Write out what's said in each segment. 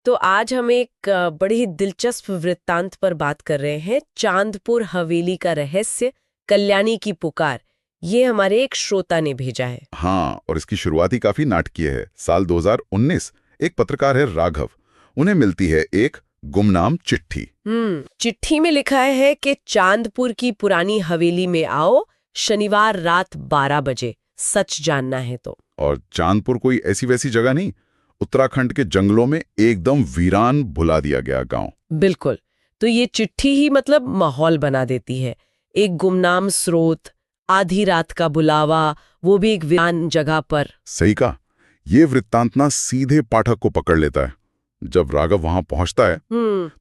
तो आज हम एक बड़ी ही दिलचस्प वृत्तांत पर बात कर रहे हैं। चांदपुर हवेली का रहस्य, कल्याणी की पुकार। ये हमारे एक श्रोता ने भेजा है। हाँ, और इसकी शुरुआत ही काफी नाटकीय है। साल 2019 एक पत्रकार है राघव, उन्हें मिलती है एक गुमनाम चिट्ठी। चिट्ठी में लिखा है कि चांदपुर की पुरानी हवेली में आओ, शनिवार रात 12 बजे, सच जानना है तो। और चांदपुर कोई ऐसी वैसी जगह नहीं, उत्तराखंड के जंगलों में एकदम वीरान भुला दिया गया गांव। बिल्कुल। तो ये चिट्ठी ही मतलब माहौल बना देती है। एक गुमनाम स्रोत, आधी रात का बुलावा, वो भी एक वीरान जगह पर। सही कहा, ये वृत्तांत ना सीधे पाठक को पकड़ लेता है। जब राघव वहां पहुंचता है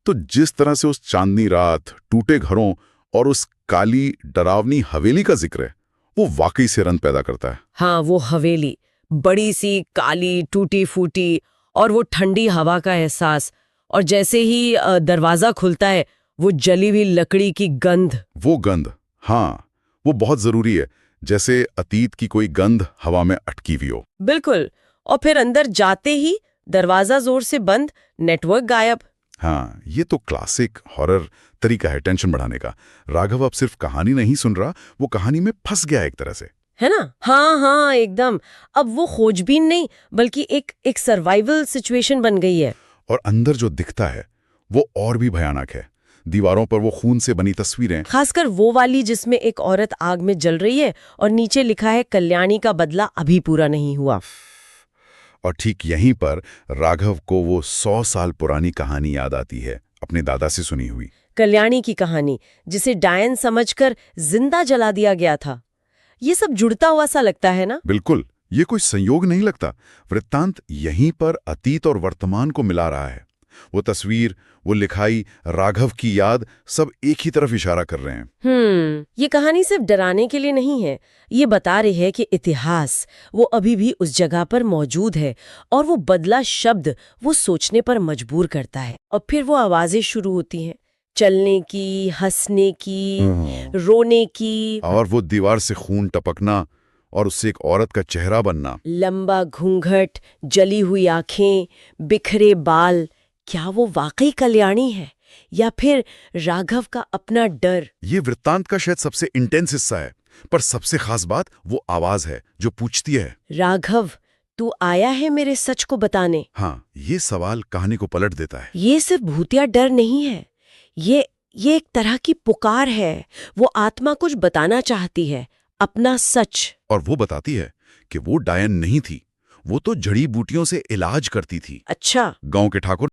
तो जिस तरह से उस चांदनी रात, टूटे घरों और उस काली डरावनी हवेली का जिक्र है, वो वाकई से रंग पैदा करता है। हाँ, वो हवेली बड़ी सी, काली, टूटी फूटी, और वो ठंडी हवा का एहसास। और जैसे ही दरवाजा खुलता है, वो जली हुई लकड़ी की गंध। वो गंध, हाँ, वो बहुत जरूरी है। जैसे अतीत की कोई गंध हवा में अटकी हुई हो। बिल्कुल। और फिर अंदर जाते ही दरवाजा जोर से बंद, नेटवर्क गायब। हाँ, ये तो क्लासिक हॉरर तरीका है टेंशन बढ़ाने का। राघव अब सिर्फ कहानी नहीं सुन रहा, वो कहानी में फंस गया एक तरह से, है ना। हाँ हाँ, एकदम। अब वो खोजबीन नहीं, बल्कि एक सर्वाइवल सिचुएशन बन गई है। और अंदर जो दिखता है वो और भी भयानक है। दीवारों पर वो खून से बनी तस्वीरें, खासकर वो वाली जिसमें एक औरत आग में जल रही है और नीचे लिखा है, कल्याणी का बदला अभी पूरा नहीं हुआ। और ठीक यहीं पर राघव को वो 100 साल पुरानी कहानी याद आती है, अपने दादा से सुनी हुई। कल्याणी की कहानी, जिसे डायन समझकर जिंदा जला दिया गया था। ये सब जुड़ता हुआ सा लगता है ना। बिल्कुल, ये कोई संयोग नहीं लगता। वृत्तांत यहीं पर अतीत और वर्तमान को मिला रहा है। वो तस्वीर, वो लिखाई, राघव की याद, सब एक ही तरफ इशारा कर रहे हैं। ये कहानी सिर्फ डराने के लिए नहीं है। ये बता रही है कि इतिहास वो अभी भी उस जगह पर मौजूद है, और वो बदला शब्द वो सोचने पर मजबूर करता है। और फिर वो आवाजें शुरू होती हैं, चलने की, हंसने की, रोने की। और वो दीवार से खून टपकना और उससे एक औरत का चेहरा बनना। लंबा घूंघट, जली हुई आंखें, बिखरे बाल। क्या वो वाकई कल्याणी है, या फिर राघव का अपना डर? ये वृत्तांत का शायद सबसे इंटेंस हिस्सा है, पर सबसे खास बात वो आवाज है जो पूछती है, राघव, तू आया है मेरे सच को बताने? हाँ, ये सवाल कहानी को पलट देता है। ये सिर्फ भूतिया डर नहीं है, ये एक तरह की पुकार है। वो आत्मा कुछ बताना चाहती है, अपना सच। और वो बताती है कि वो डायन नहीं थी, वो तो जड़ी बूटियों से इलाज करती थी। अच्छा। गांव के ठाकुर